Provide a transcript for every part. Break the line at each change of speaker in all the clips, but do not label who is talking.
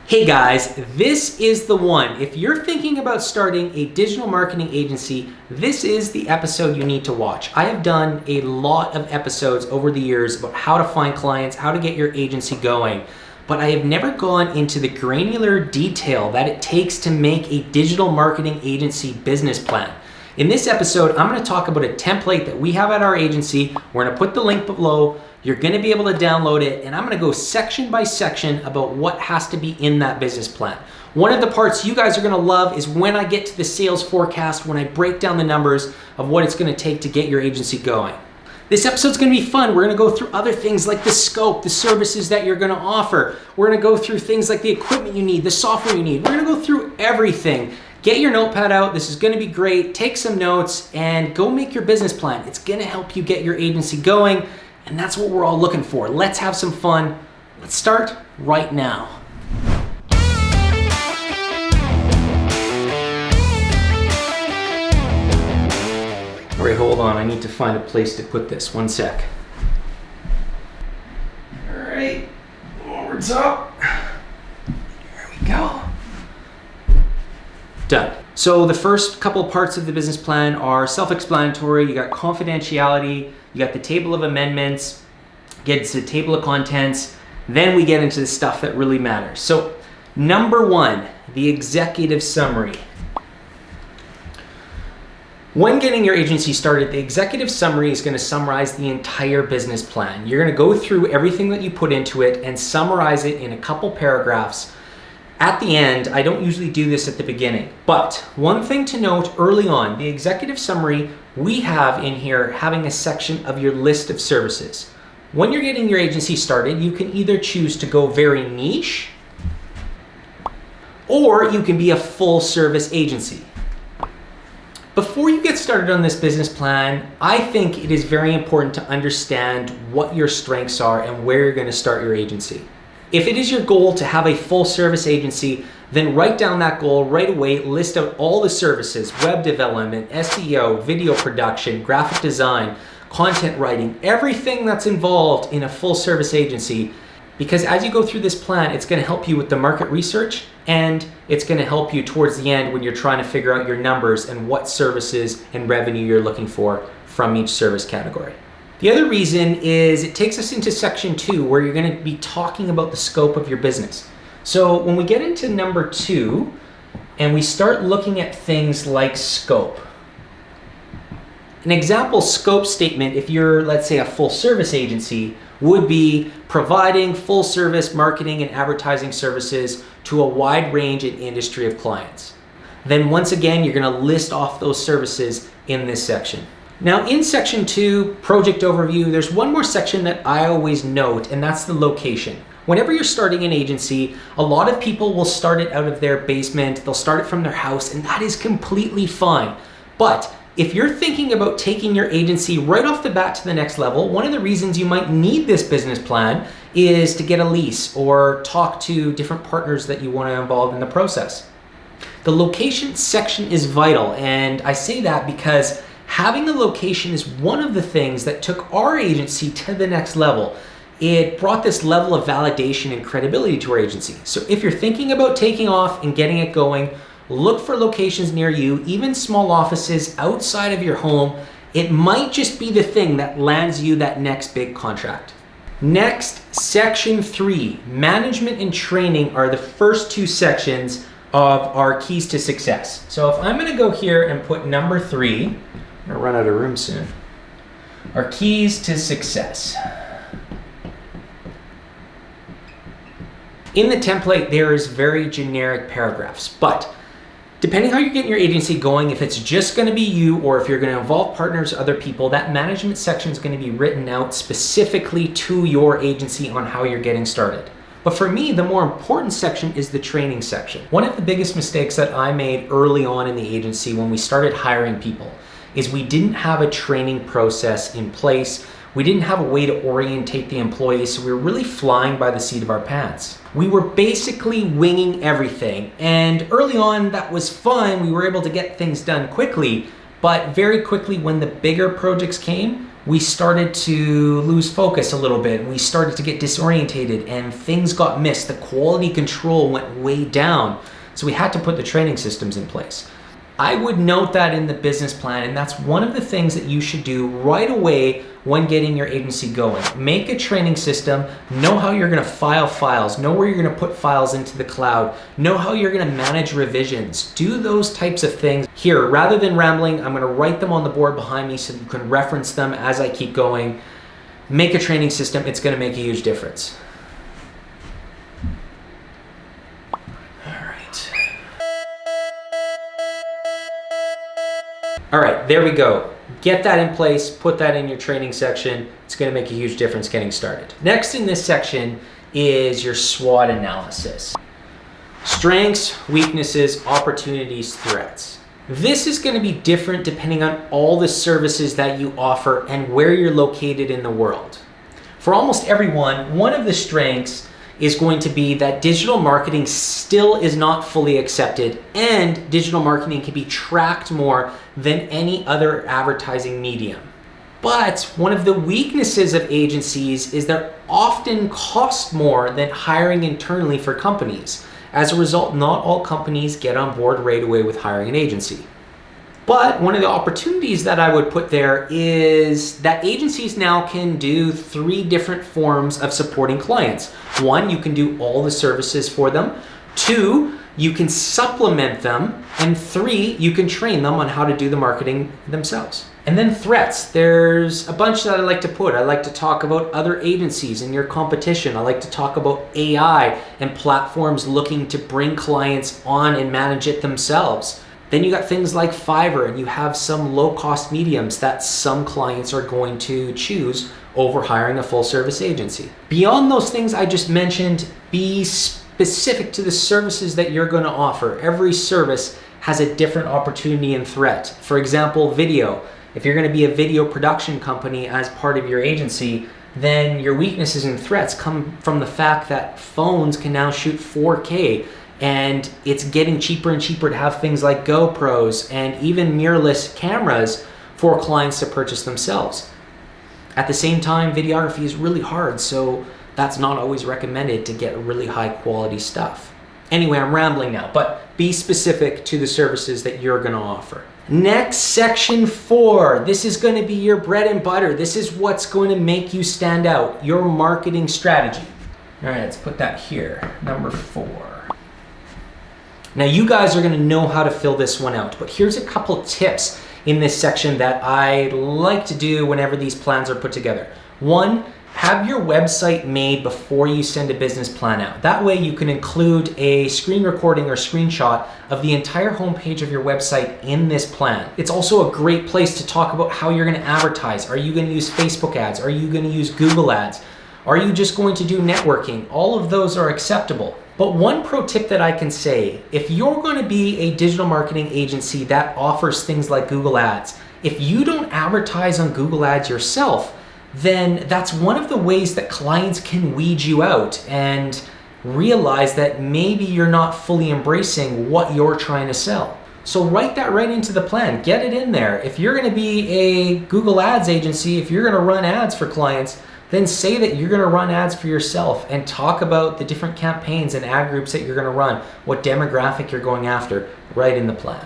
Hey guys, this is the one. If you're thinking about starting a digital marketing agency, this is the episode you need to watch. I have done a lot of episodes over the years about how to find clients, how to get your agency going, but I have never gone into the granular detail that it takes to make a digital marketing agency business plan. In this episode, I'm going to talk about a template that we have at our agency. We're going to put the link below. You're going to be able to download it, and I'm going to go section by section about what has to be in that business plan. One of the parts you guys are going to love is when I get to the sales forecast, when I break down the numbers of what it's going to take to get your agency going. This episode's going to be fun. We're going to go through other things like the scope, the services that you're going to offer. We're going to go through things like the equipment you need, the software you need. We're going to go through everything. Get your notepad out. This is going to be great. Take some notes and go make your business plan. It's going to help you get your agency going. And that's what we're all looking for. Let's have some fun. Let's start right now. All right, hold on. I need to find a place to put this. One sec. All right, forwards up. There we go. Done. So the first couple parts of the business plan are self-explanatory. You got confidentiality. You got the table of amendments, get to the table of contents, then we get into the stuff that really matters. So number one, the executive summary. When getting your agency started, the executive summary is going to summarize the entire business plan. You're going to go through everything that you put into it and summarize it in a couple paragraphs. At the end, I don't usually do this at the beginning, but one thing to note early on, the executive summary, we have in here having a section of your list of services. When you're getting your agency started, you can either choose to go very niche, or you can be a full service agency. Before you get started on this business plan, I think it is very important to understand what your strengths are and where you're going to start your agency. If it is your goal to have a full service agency, then write down that goal right away, list out all the services, web development, SEO, video production, graphic design, content writing, everything that's involved in a full service agency. Because as you go through this plan, it's going to help you with the market research, and it's going to help you towards the end when you're trying to figure out your numbers and what services and revenue you're looking for from each service category. The other reason is it takes us into section 2, where you're going to be talking about the scope of your business. So when we get into number 2 and we start looking at things like scope, an example scope statement, if you're, let's say, a full service agency, would be providing full service marketing and advertising services to a wide range and industry of clients. Then once again, you're going to list off those services in this section. Now in section 2, project overview, there's one more section that I always note, and that's the location. Whenever you're starting an agency, a lot of people will start it out of their basement, they'll start it from their house, and that is completely fine. But if you're thinking about taking your agency right off the bat to the next level, one of the reasons you might need this business plan is to get a lease or talk to different partners that you want to involve in the process. The location section is vital, and I say that because having a location is one of the things that took our agency to the next level. It brought this level of validation and credibility to our agency. So if you're thinking about taking off and getting it going, look for locations near you, even small offices outside of your home. It might just be the thing that lands you that next big contract. Next, section 3, management and training are the first 2 sections of our keys to success. So if I'm going to go here and put number 3, I'm going to run out of room soon. Our keys to success. In the template, there is very generic paragraphs, but depending how you're getting your agency going, if it's just going to be you or if you're going to involve partners or other people, that management section is going to be written out specifically to your agency on how you're getting started. But for me, the more important section is the training section. One of the biggest mistakes that I made early on in the agency when we started hiring people is we didn't have a training process in place. We didn't have a way to orientate the employees, so we were really flying by the seat of our pants. We were basically winging everything, and early on that was fun. We were able to get things done quickly, but very quickly when the bigger projects came, we started to lose focus a little bit, and we started to get disorientated, and things got missed. The quality control went way down. So we had to put the training systems in place. I would note that in the business plan, and that's one of the things that you should do right away when getting your agency going. Make a training system, know how you're gonna file files, know where you're gonna put files into the cloud, know how you're gonna manage revisions. Do those types of things. Here, rather than rambling, I'm gonna write them on the board behind me so you can reference them as I keep going. Make a training system, it's gonna make a huge difference. All right, there we go. Get that in place, put that in your training section. It's gonna make a huge difference getting started. Next in this section is your SWOT analysis. Strengths, weaknesses, opportunities, threats. This is gonna be different depending on all the services that you offer and where you're located in the world. For almost everyone, one of the strengths is going to be that digital marketing still is not fully accepted, and digital marketing can be tracked more than any other advertising medium. But one of the weaknesses of agencies is they're often cost more than hiring internally for companies. As a result, not all companies get on board right away with hiring an agency. But one of the opportunities that I would put there is that agencies now can do 3 different forms of supporting clients. 1, you can do all the services for them. 2, you can supplement them. And 3, you can train them on how to do the marketing themselves. And then threats. There's a bunch that I like to put. I like to talk about other agencies and your competition. I like to talk about AI and platforms looking to bring clients on and manage it themselves. Then you got things like Fiverr, and you have some low-cost mediums that some clients are going to choose over hiring a full-service agency. Beyond those things I just mentioned, be specific to the services that you're going to offer. Every service has a different opportunity and threat. For example, video. If you're going to be a video production company as part of your agency, then your weaknesses and threats come from the fact that phones can now shoot 4K. And it's getting cheaper and cheaper to have things like GoPros and even mirrorless cameras for clients to purchase themselves. At the same time, videography is really hard, so that's not always recommended to get really high quality stuff. Anyway, I'm rambling now, but be specific to the services that you're gonna offer. Next, section 4. This is gonna be your bread and butter. This is what's going to make you stand out, your marketing strategy. All right, let's put that here, number 4. Now you guys are gonna know how to fill this one out, but here's a couple tips in this section that I like to do whenever these plans are put together. 1, have your website made before you send a business plan out. That way you can include a screen recording or screenshot of the entire homepage of your website in this plan. It's also a great place to talk about how you're gonna advertise. Are you gonna use Facebook ads? Are you gonna use Google ads? Are you just going to do networking? All of those are acceptable. But one pro tip that I can say, if you're going to be a digital marketing agency that offers things like Google Ads, if you don't advertise on Google Ads yourself, then that's one of the ways that clients can weed you out and realize that maybe you're not fully embracing what you're trying to sell. So write that right into the plan, get it in there. If you're going to be a Google Ads agency, if you're going to run ads for clients, then say that you're gonna run ads for yourself and talk about the different campaigns and ad groups that you're gonna run, what demographic you're going after, right in the plan.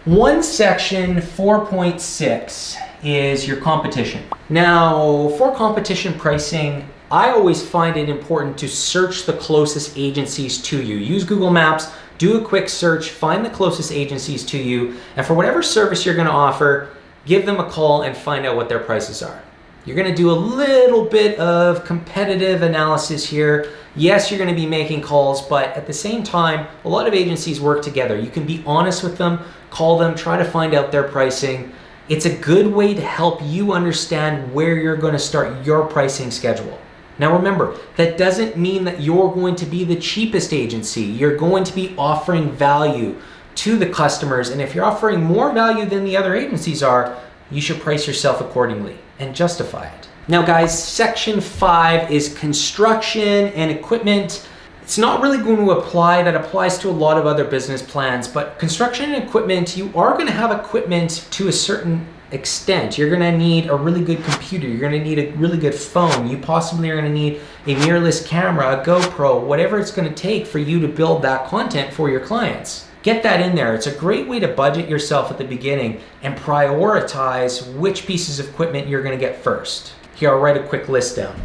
One section, 4.6, is your competition. Now, for competition pricing, I always find it important to search the closest agencies to you. Use Google Maps, do a quick search, find the closest agencies to you, and for whatever service you're gonna offer, give them a call and find out what their prices are. You're gonna do a little bit of competitive analysis here. Yes, you're gonna be making calls, but at the same time, a lot of agencies work together. You can be honest with them, call them, try to find out their pricing. It's a good way to help you understand where you're gonna start your pricing schedule. Now remember, that doesn't mean that you're going to be the cheapest agency. You're going to be offering value to the customers, and if you're offering more value than the other agencies are, you should price yourself accordingly and justify it. Now guys, section 5 is construction and equipment. It's not really going to apply, that applies to a lot of other business plans, but construction and equipment, you are going to have equipment to a certain extent. You're going to need a really good computer. You're going to need a really good phone. You possibly are going to need a mirrorless camera, a GoPro, whatever it's going to take for you to build that content for your clients. Get that in there. It's a great way to budget yourself at the beginning and prioritize which pieces of equipment you're going to get first. Here, I'll write a quick list down.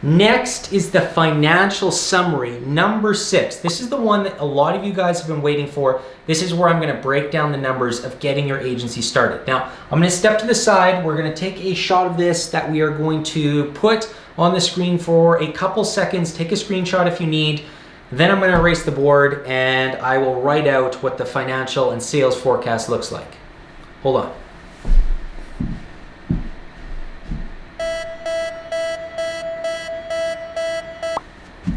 Next is the financial summary, number 6. This is the one that a lot of you guys have been waiting for. This is where I'm going to break down the numbers of getting your agency started. Now, I'm going to step to the side. We're going to take a shot of this that we are going to put on the screen for a couple seconds. Take a screenshot if you need. Then I'm going to erase the board and I will write out what the financial and sales forecast looks like. Hold on.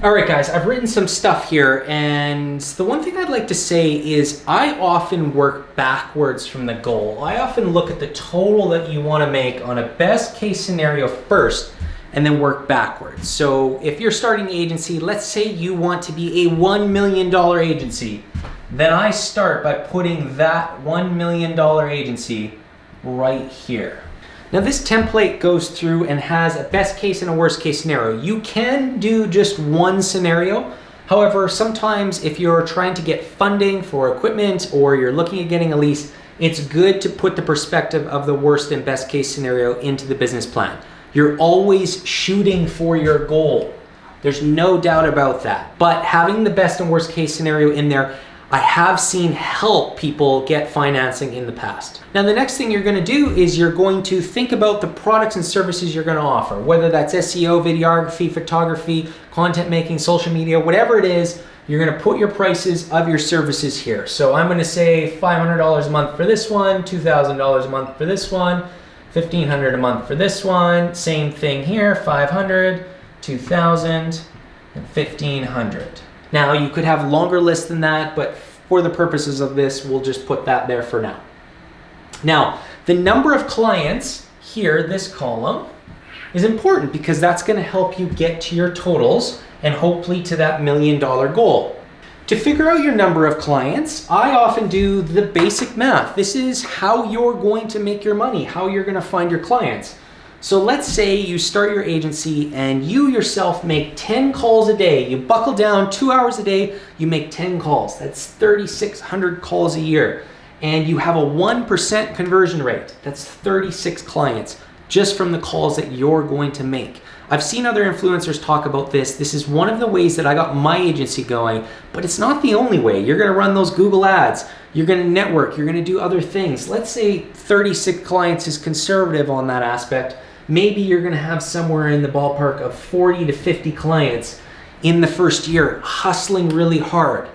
All right, guys, I've written some stuff here, and the one thing I'd like to say is I often work backwards from the goal. I often look at the total that you want to make on a best case scenario first, and then work backwards. So if you're starting an agency, let's say you want to be a $1 million agency, then I start by putting that $1 million agency right here. Now this template goes through and has a best case and a worst case scenario. You can do just one scenario. However, sometimes if you're trying to get funding for equipment or you're looking at getting a lease, it's good to put the perspective of the worst and best case scenario into the business plan. You're always shooting for your goal. There's no doubt about that. But having the best and worst case scenario in there, I have seen help people get financing in the past. Now, the next thing you're going to do is you're going to think about the products and services you're going to offer, whether that's SEO, videography, photography, content making, social media, whatever it is, you're going to put your prices of your services here. So I'm going to say $500 a month for this one, $2,000 a month for this one, $1,500 a month for this one. Same thing here, $500, $2,000, and $1,500. Now, you could have longer lists than that, but for the purposes of this, we'll just put that there for now. Now, the number of clients here, this column, is important because that's going to help you get to your totals and hopefully to that $1 million goal. To figure out your number of clients, I often do the basic math. This is how you're going to make your money, how you're going to find your clients. So let's say you start your agency and you yourself make 10 calls a day. You buckle down 2 hours a day, you make 10 calls. That's 3,600 calls a year. And you have a 1% conversion rate. That's 36 clients just from the calls that you're going to make. I've seen other influencers talk about this. This is one of the ways that I got my agency going, but it's not the only way. You're gonna run those Google ads. You're gonna network. You're gonna do other things. Let's say 36 clients is conservative on that aspect. Maybe you're gonna have somewhere in the ballpark of 40 to 50 clients in the first year, hustling really hard.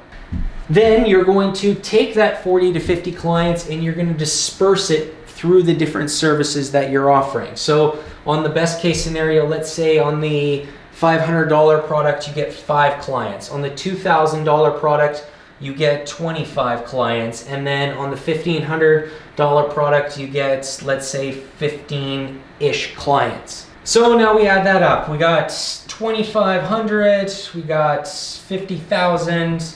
Then you're going to take that 40 to 50 clients and you're gonna disperse it through the different services that you're offering. So on the best case scenario, let's say on the $500 product, you get 5 clients. On the $2,000 product, you get 25 clients. And then on the $1,500 product, you get, let's say, 15-ish clients. So now we add that up. We got 2,500, we got 50,000,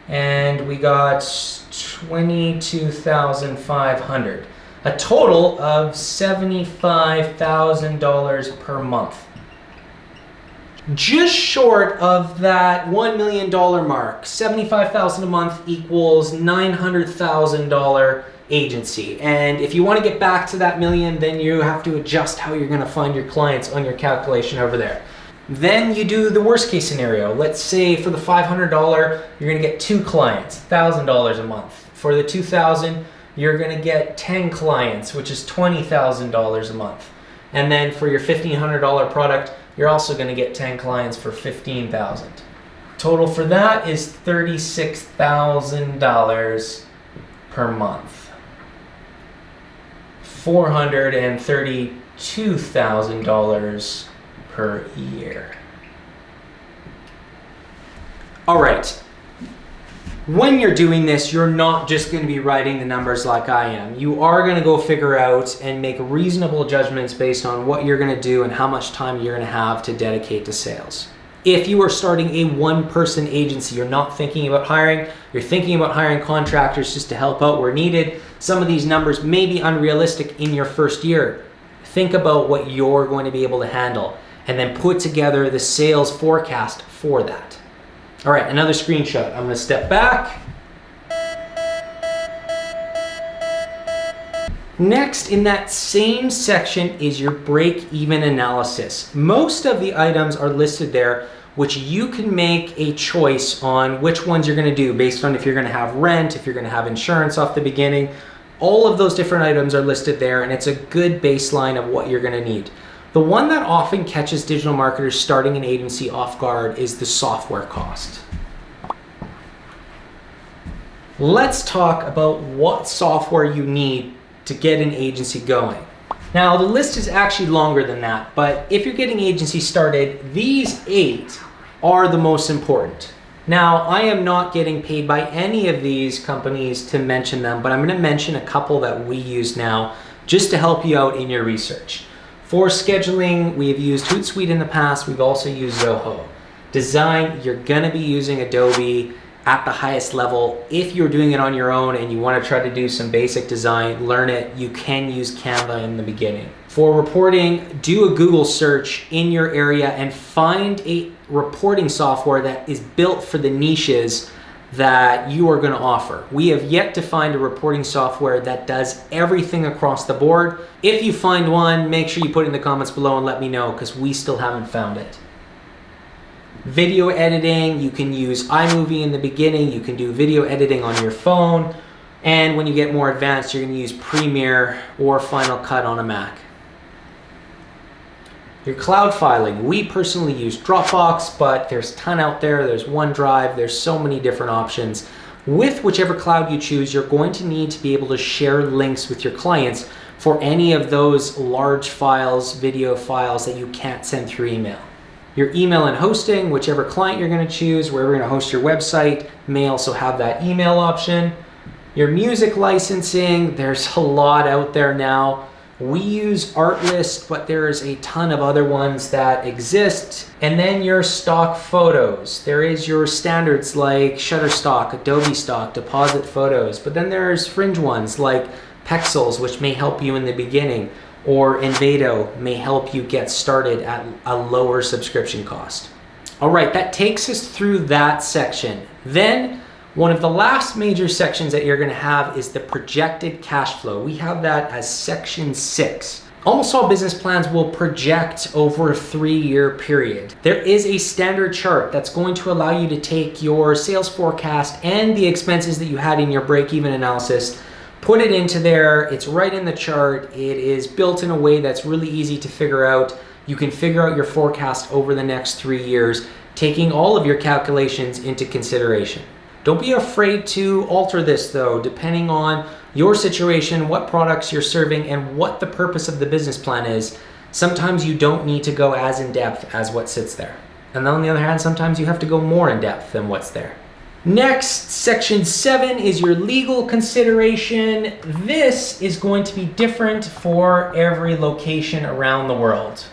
and we got 22,500. A total of $75,000 per month. Just short of that $1 million mark. $75,000 a month equals $900,000 agency. And if you want to get back to that million, then you have to adjust how you're going to find your clients on your calculation over there. Then you do the worst case scenario. Let's say for the $500, you're going to get 2 clients, $1,000 a month. For the $2,000, you're going to get 10 clients, which is $20,000 a month. And then for your $1,500 product, you're also going to get 10 clients for $15,000. Total for that is $36,000 per month. $432,000 per year. All right. When you're doing this, you're not just going to be writing the numbers like I am. You are going to go figure out and make reasonable judgments based on what you're going to do and how much time you're going to have to dedicate to sales. If you are starting a one-person agency, you're not thinking about hiring, you're thinking about hiring contractors just to help out where needed. Some of these numbers may be unrealistic in your first year. Think about what you're going to be able to handle and then put together the sales forecast for that. All right, another screenshot. I'm gonna step back. Next, in that same section is your break-even analysis. Most of the items are listed there, which you can make a choice on which ones you're gonna do based on if you're gonna have rent, if you're gonna have insurance off the beginning. All of those different items are listed there, and it's a good baseline of what you're gonna need. The one that often catches digital marketers starting an agency off guard is the software cost. Let's talk about what software you need to get an agency going. Now, the list is actually longer than that, but if you're getting agency started, these 8 are the most important. Now, I am not getting paid by any of these companies to mention them, but I'm gonna mention a couple that we use now just to help you out in your research. For scheduling, we have used Hootsuite in the past. We've also used Zoho. Design, you're gonna be using Adobe at the highest level. If you're doing it on your own and you want to try to do some basic design, learn it, you can use Canva in the beginning. For reporting, do a Google search in your area and find a reporting software that is built for the niches that you are going to offer. We have yet to find a reporting software that does everything across the board. If you find one, make sure you put it in the comments below and let me know, because we still haven't found it. Video editing, you can use iMovie in the beginning, you can do video editing on your phone, and when you get more advanced, you're gonna use Premiere or Final Cut on a Mac. Your cloud filing, we personally use Dropbox, but there's a ton out there, there's OneDrive, there's so many different options. With whichever cloud you choose, you're going to need to be able to share links with your clients for any of those large files, video files that you can't send through email. Your email and hosting, whichever client you're gonna choose, wherever you're gonna host your website, may also have that email option. Your music licensing, there's a lot out there now. We use Artlist, but there's a ton of other ones that exist. And then your stock photos. There is your standards like Shutterstock, Adobe Stock, Deposit Photos, but then there's fringe ones like Pexels, which may help you in the beginning, or Envato may help you get started at a lower subscription cost. All right, that takes us through that section. Then one of the last major sections that you're gonna have is the projected cash flow. We have that as section 6. Almost all business plans will project over a 3-year period. There is a standard chart that's going to allow you to take your sales forecast and the expenses that you had in your break-even analysis, put it into there. It's right in the chart. It is built in a way that's really easy to figure out. You can figure out your forecast over the next 3 years, taking all of your calculations into consideration. Don't be afraid to alter this though, depending on your situation, what products you're serving, and what the purpose of the business plan is. Sometimes you don't need to go as in depth as what sits there. And on the other hand, sometimes you have to go more in depth than what's there. Next, section 7 is your legal consideration. This is going to be different for every location around the world.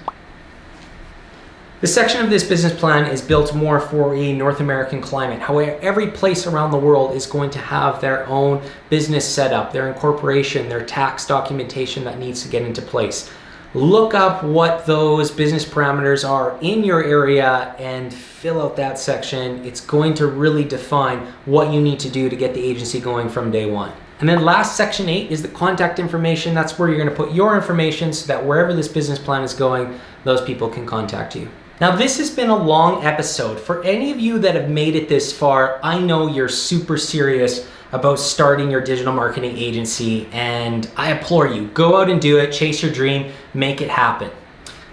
The section of this business plan is built more for a North American climate. However, every place around the world is going to have their own business setup, their incorporation, their tax documentation that needs to get into place. Look up what those business parameters are in your area and fill out that section. It's going to really define what you need to do to get the agency going from day one. And then last, section 8 is the contact information. That's where you're going to put your information so that wherever this business plan is going, those people can contact you. Now, this has been a long episode. For any of you that have made it this far, I know you're super serious about starting your digital marketing agency, and I implore you, go out and do it, chase your dream, make it happen.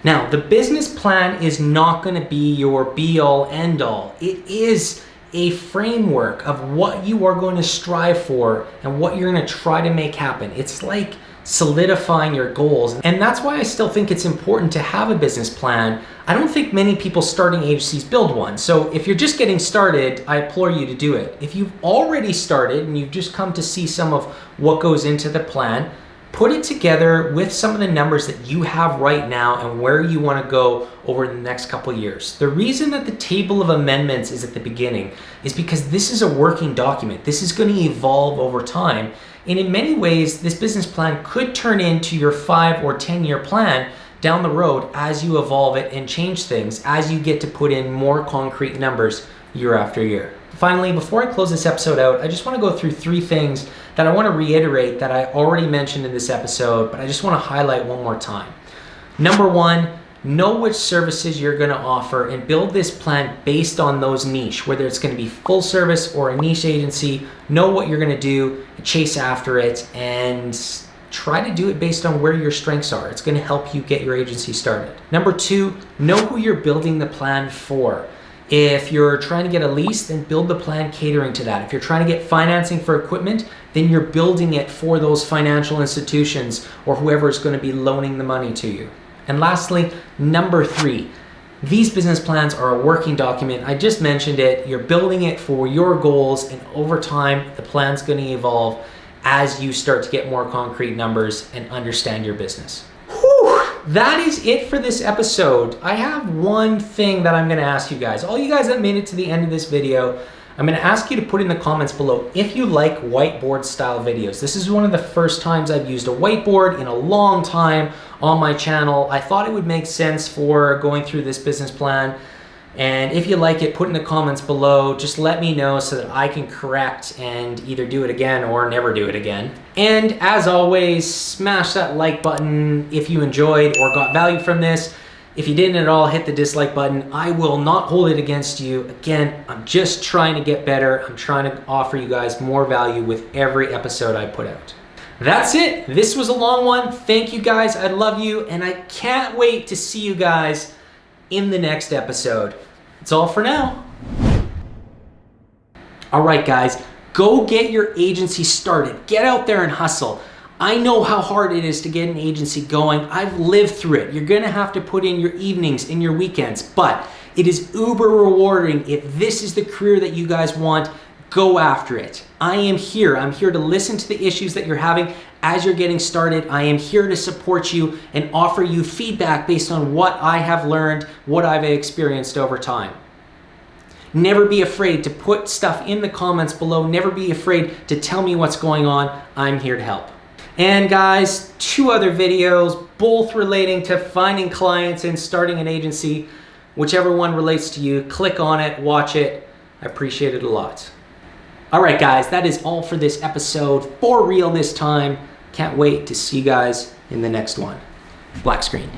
Now, the business plan is not going to be your be-all, end-all. It is a framework of what you are going to strive for and what you're going to try to make happen. It's like solidifying your goals. And that's why I still think it's important to have a business plan. I don't think many people starting agencies build one. So if you're just getting started, I implore you to do it. If you've already started and you've just come to see some of what goes into the plan, Put it together with some of the numbers that you have right now and where you want to go over the next couple of years. The reason that the table of amendments is at the beginning is because this is a working document. This is going to evolve over time. And in many ways, this business plan could turn into your 5 or 10-year plan down the road as you evolve it and change things, as you get to put in more concrete numbers year after year. Finally, before I close this episode out, I just want to go through 3 things that I want to reiterate that I already mentioned in this episode, but I just want to highlight one more time. Number 1, know which services you're going to offer and build this plan based on those niche, whether it's going to be full service or a niche agency. Know what you're going to do, chase after it, and try to do it based on where your strengths are. It's going to help you get your agency started. Number 2, know who you're building the plan for. If you're trying to get a lease, then build the plan catering to that. If you're trying to get financing for equipment, then you're building it for those financial institutions or whoever is going to be loaning the money to you. And lastly, number 3, these business plans are a working document. I just mentioned it. You're building it for your goals, and over time, the plan's going to evolve as you start to get more concrete numbers and understand your business. That is it for this episode. I have one thing that I'm going to ask you guys. All you guys that made it to the end of this video, I'm going to ask you to put in the comments below if you like whiteboard style videos. This is one of the first times I've used a whiteboard in a long time on my channel. I thought it would make sense for going through this business plan. And if you like it, put in the comments below. Just let me know so that I can correct and either do it again or never do it again. And as always, smash that like button if you enjoyed or got value from this. If you didn't at all, hit the dislike button. I will not hold it against you. Again, I'm just trying to get better. I'm trying to offer you guys more value with every episode I put out. That's it. This was a long one. Thank you guys. I love you. And I can't wait to see you guys in the next episode. It's all for now. All right, guys, go get your agency started. Get out there and hustle. I know how hard it is to get an agency going. I've lived through it. You're gonna have to put in your evenings and your weekends, but it is uber rewarding. If this is the career that you guys want, go after it. I am here. I'm here to listen to the issues that you're having as you're getting started. I am here to support you and offer you feedback based on what I have learned, what I've experienced over time. Never be afraid to put stuff in the comments below. Never be afraid to tell me what's going on. I'm here to help. And guys, 2 other videos, both relating to finding clients and starting an agency. Whichever one relates to you, click on it, watch it. I appreciate it a lot. All right, guys, that is all for this episode. For real this time. Can't wait to see you guys in the next one. Black screen.